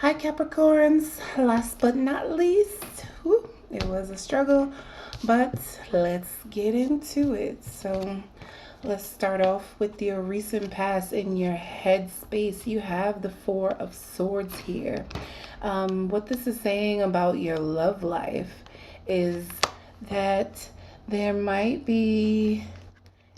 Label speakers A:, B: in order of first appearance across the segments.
A: Hi Capricorns, last but not least, it was a struggle, but let's get into it. So let's start off with your recent past in your headspace. You have the Four of Swords here. What this is saying about your love life is that there might be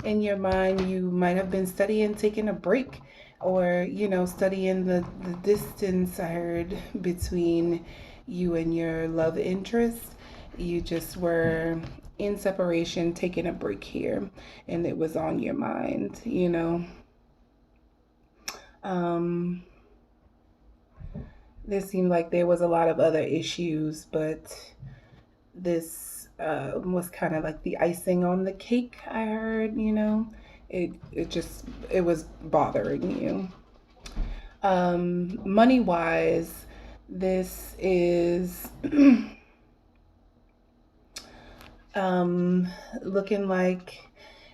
A: in your mind, you might have been studying, taking a break, or studying the distance I heard between you and your love interest. You just were in separation, taking a break here, and it was on your mind. um there seemed like there was a lot of other issues, but this was kind of like the icing on the cake. I heard. It was bothering you. Money wise, this is looking like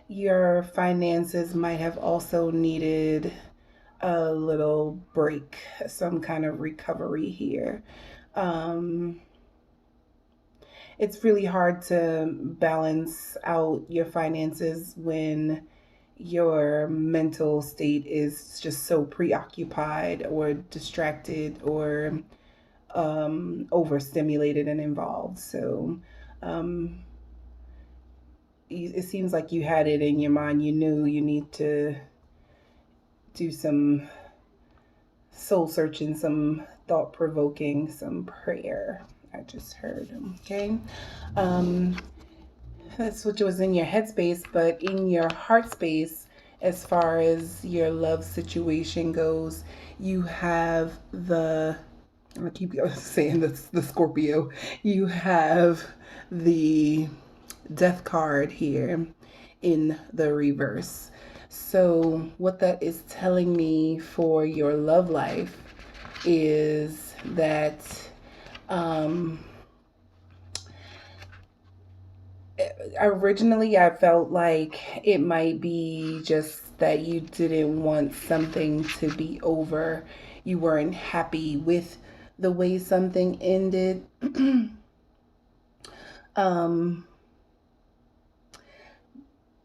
A: your finances might have also needed a little break, some kind of recovery here. um it's really hard to balance out your finances when your mental state is just so preoccupied or distracted or overstimulated and involved. So um, it seems like you had it in your mind. You knew you need to do some soul searching, some thought provoking, some prayer. I just heard. Okay. Um, That's what was in your headspace, but in your heart space, as far as your love situation goes, you have I keep saying the Scorpio, you have the death card here in the reverse. So, what that is telling me for your love life is that um, originally I felt like it might be just that you didn't want something to be over. You weren't happy with the way something ended. um,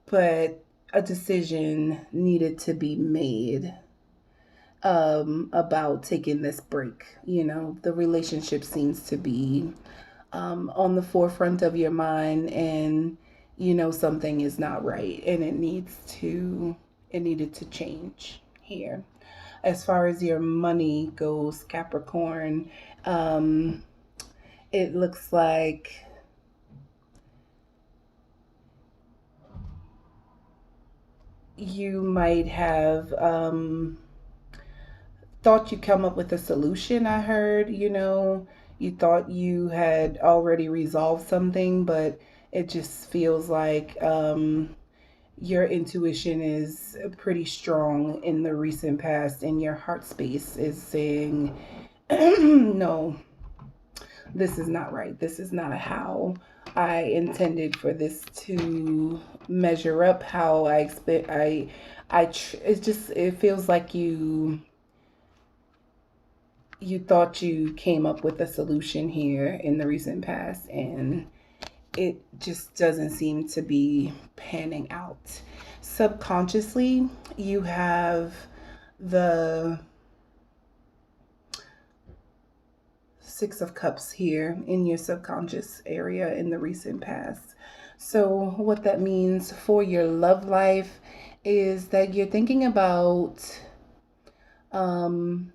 A: but a decision needed to be made about taking this break. The relationship seems to be on the forefront of your mind, and something is not right, and it needed to change here. As far as your money goes, Capricorn, um, it looks like you might have thought you come up with a solution. I heard, you thought you had already resolved something, but it just feels like your intuition is pretty strong in the recent past, and your heart space is saying, no, this is not right. This is not how I intended for this to measure up. How I expect. It feels like you thought you came up with a solution here in the recent past, and it just doesn't seem to be panning out. Subconsciously, you have the Six of Cups here in your subconscious area in the recent past. So, what that means for your love life is that you're thinking about um,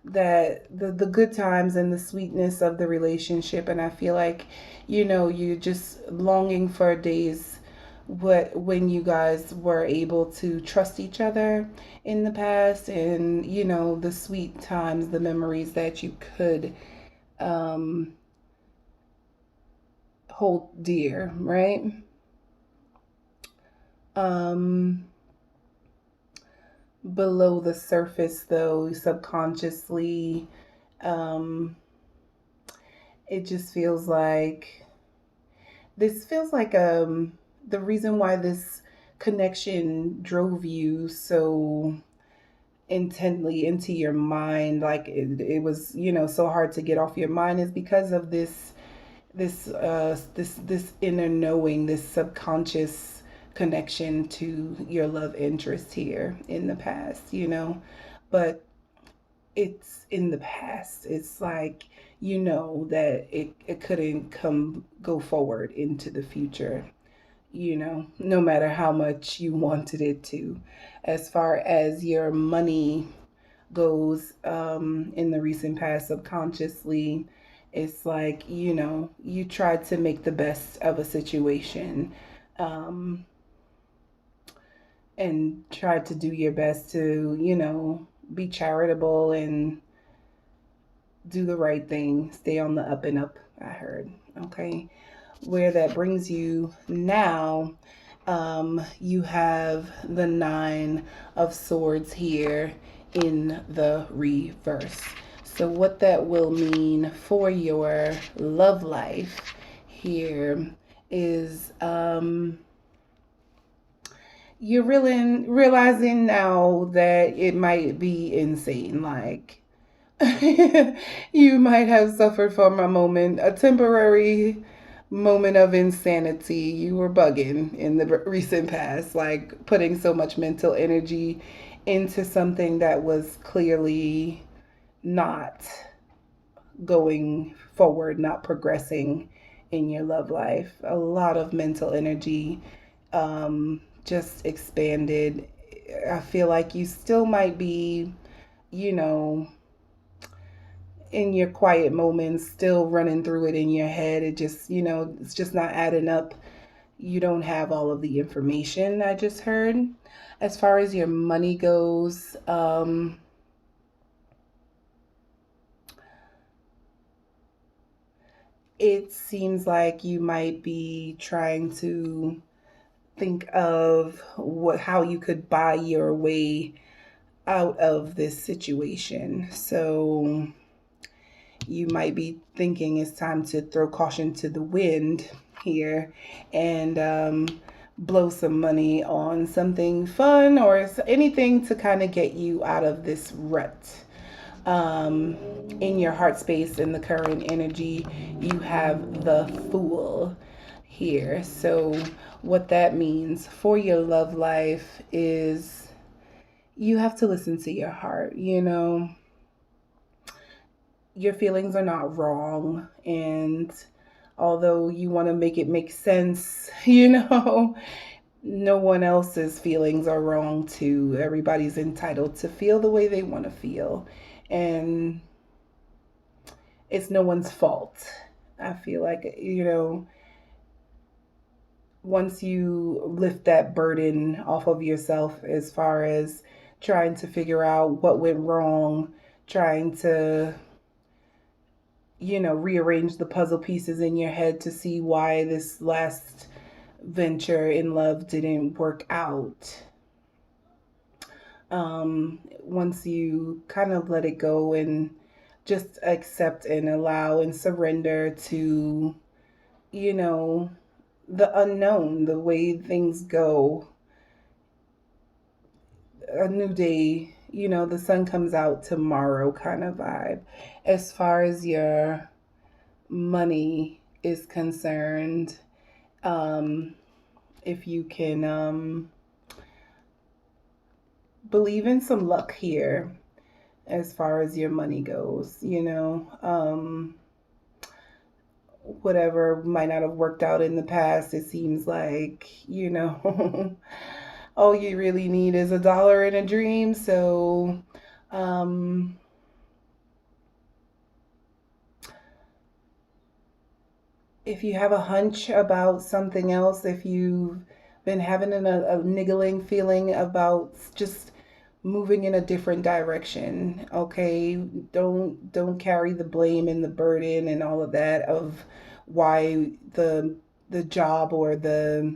A: that the good times and the sweetness of the relationship, and I feel like you're just longing for days when you guys were able to trust each other in the past, and the sweet times, the memories that you could um hold dear, right? um Below the surface, though, subconsciously, um it just feels like the reason why this connection drove you so intently into your mind, like it was, you know, so hard to get off your mind, is because of this inner knowing, this subconscious connection to your love interest here in the past, you know. But it's in the past. It's like, you know, that it couldn't go forward into the future, you know, no matter how much you wanted it to. As far as your money goes, in the recent past, subconsciously, it's like, you know, you tried to make the best of a situation, um, and tried to do your best to, you know, be charitable and do the right thing, stay on the up and up, I heard. Okay. Where that brings you now, you have the Nine of Swords here in the reverse. So, what that will mean for your love life here is, you're realizing now that it might be insane. Like, you might have suffered from a temporary moment of insanity. You were bugging in the recent past, like putting so much mental energy into something that was clearly not going forward, not progressing in your love life. A lot of mental energy, just expanded. I feel like you still might be, you know, in your quiet moments, still running through it in your head. It just, you know, it's just not adding up. You don't have all of the information I just heard. As far as your money goes, it seems like you might be trying to think of how you could buy your way out of this situation. So you might be thinking it's time to throw caution to the wind here and, blow some money on something fun or anything to kind of get you out of this rut. In your heart space, in the current energy, you have the Fool here. So, what that means for your love life is you have to listen to your heart, you know. Your feelings are not wrong, and although you want to make it make sense, you know, no one else's feelings are wrong too. Everybody's entitled to feel the way they want to feel, and it's no one's fault. I feel like, you know, once you lift that burden off of yourself, as far as trying to figure out what went wrong, trying to, you know, rearrange the puzzle pieces in your head to see why this last venture in love didn't work out. Once you kind of let it go and just accept and allow and surrender to, you know, the unknown, the way things go, a new day, you know, the sun comes out tomorrow kind of vibe. As far as your money is concerned, if you can, believe in some luck here as far as your money goes, you know, whatever might not have worked out in the past, it seems like, you know, all you really need is a dollar and a dream. So, if you have a hunch about something else, if you've been having a niggling feeling about just moving in a different direction, okay, don't carry the blame and the burden and all of that of why the job or the,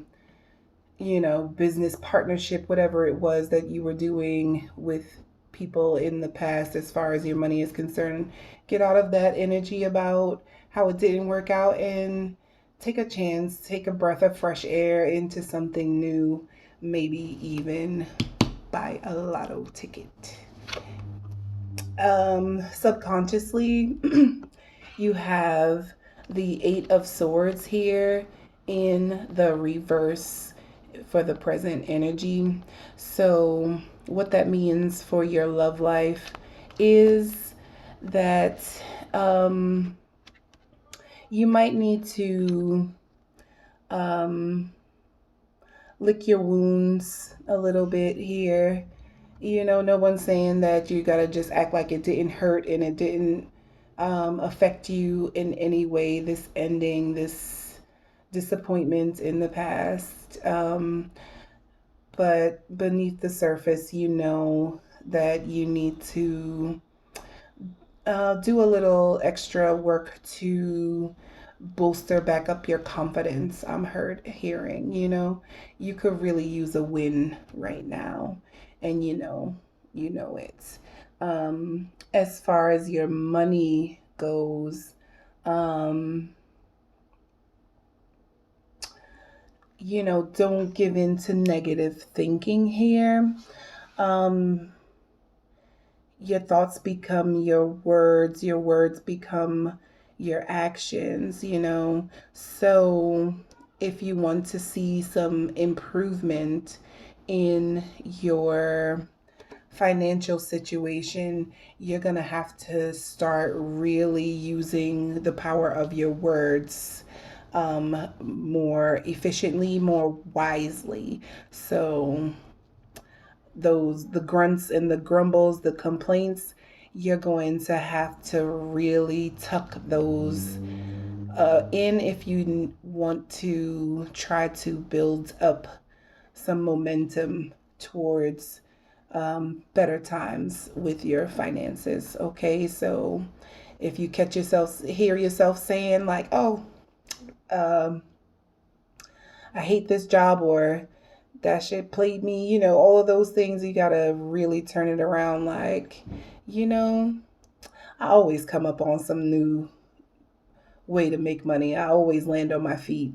A: you know, business partnership, whatever it was that you were doing with people in the past, as far as your money is concerned. Get out of that energy about how it didn't work out and take a chance, take a breath of fresh air into something new, maybe even buy a lotto ticket. Subconsciously, you have the Eight of Swords here in the reverse for the present energy. So, what that means for your love life is that you might need to um, lick your wounds a little bit here. You know, no one's saying that you got to just act like it didn't hurt and it didn't affect you in any way, this ending, this disappointment in the past. But beneath the surface, you know that you need to do a little extra work to bolster back up your confidence. I'm hearing, you could really use a win right now, and you know it. As far as your money goes, um, don't give in to negative thinking here. Um, your thoughts become your words become your actions. So if you want to see some improvement in your financial situation, you're going to have to start really using the power of your words more efficiently, more wisely. So the grunts and the grumbles, the complaints, you're going to have to really tuck those in if you want to try to build up some momentum towards better times with your finances. Okay, so if you hear yourself saying like, "Oh, um, I hate this job," or "that shit played me," all of those things, you gotta really turn it around. Like, you know, I always come up on some new way to make money. I always land on my feet.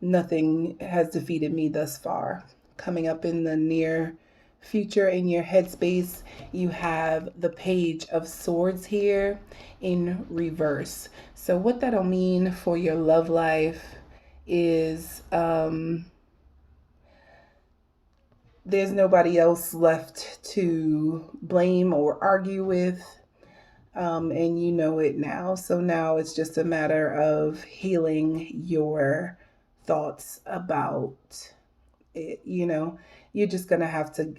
A: Nothing has defeated me thus far. Coming up in the near future in your headspace, you have the Page of Swords here in reverse. So, what that'll mean for your love life is there's nobody else left to blame or argue with. And you know it now. So now it's just a matter of healing your thoughts about it. You're just going to have to,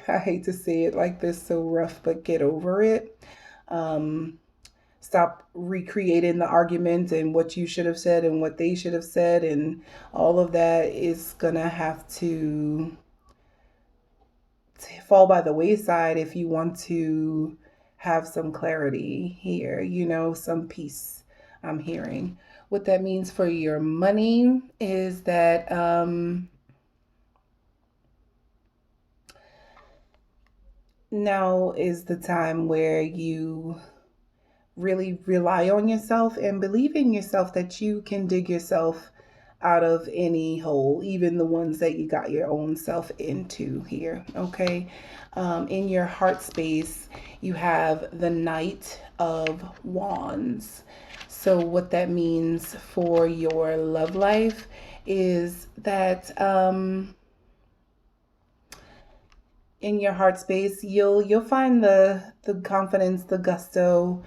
A: I hate to say it like this, so rough, but get over it. Um, Stop recreating the argument and what you should have said and what they should have said. And all of that is going to have to fall by the wayside if you want to have some clarity here, some peace. I'm hearing. What that means for your money is that now is the time where you really rely on yourself and believe in yourself that you can dig yourself out of any hole, even the ones that you got your own self into here. Okay. In your heart space, you have the Knight of Wands. So, what that means for your love life is that in your heart space, you'll find the confidence, the gusto,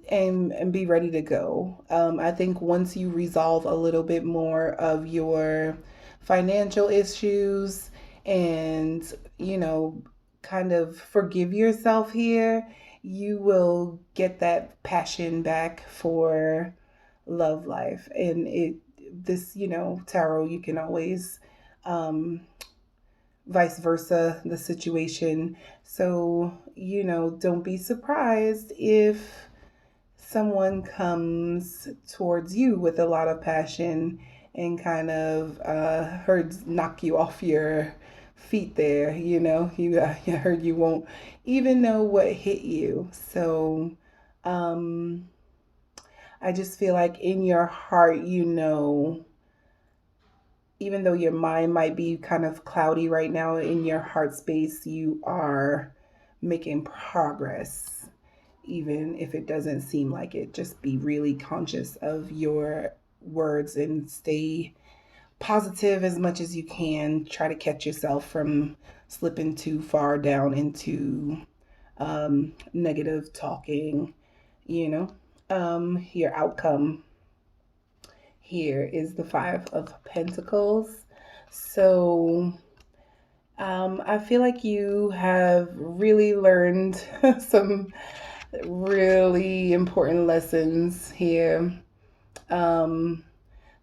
A: and be ready to go. I think once you resolve a little bit more of your financial issues and, kind of forgive yourself here, you will get that passion back for love life. And tarot, you can always vice versa the situation. So, don't be surprised if someone comes towards you with a lot of passion and kind of knock you off your feet there. You heard you won't even know what hit you. So I just feel like in your heart, even though your mind might be kind of cloudy right now, in your heart space, you are making progress, even if it doesn't seem like it. Just be really conscious of your words and stay positive as much as you can. Try to catch yourself from slipping too far down into negative talking, you know. Your outcome here is the Five of Pentacles. So I feel like you have really learned some really important lessons here.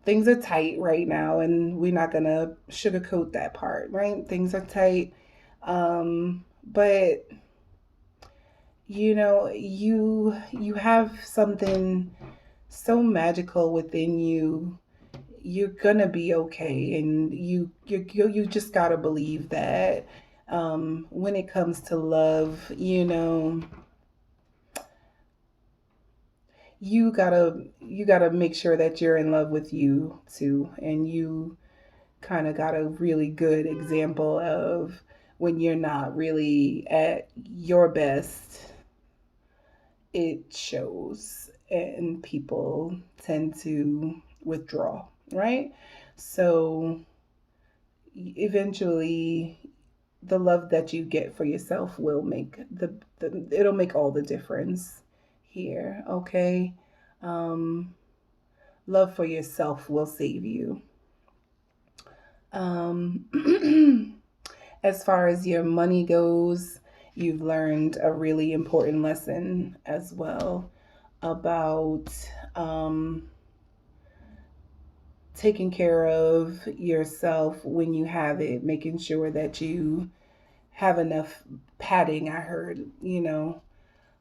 A: Things are tight right now, and we're not gonna sugarcoat that part, right? Things are tight. But you have something so magical within you. You're gonna be okay, and you just gotta believe that. When it comes to love, you gotta make sure that you're in love with you too, and you kind of got a really good example of when you're not really at your best, it shows, and people tend to withdraw, right? So eventually the love that you get for yourself will make it'll make all the difference here, okay? um Love for yourself will save you. As far as your money goes, you've learned a really important lesson as well about taking care of yourself when you have it, making sure that you have enough padding. I heard,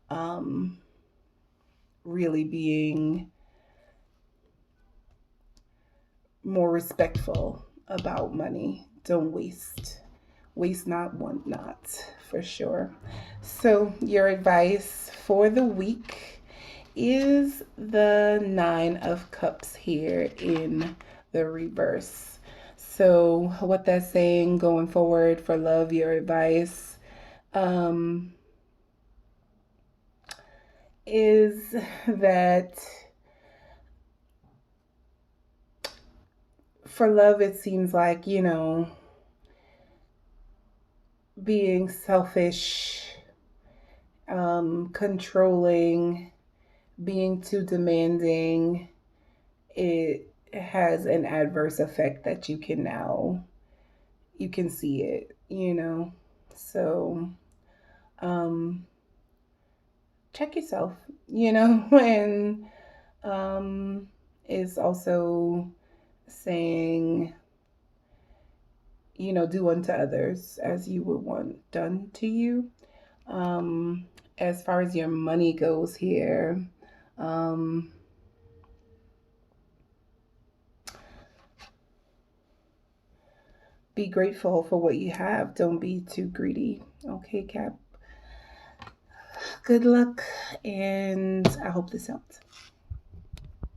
A: um, really being more respectful about money. Don't waste. Waste not, want not, for sure. So, your advice for the week is the Nine of Cups here in the reverse. So, what that's saying going forward for love, your advice is that for love, it seems like, being selfish, controlling, being too demanding, it has an adverse effect that you can see it, So, um, check yourself, and is also saying, do unto others as you would want done to you. As far as your money goes here, be grateful for what you have. Don't be too greedy. Okay, Cap. Good luck, and I hope this helped.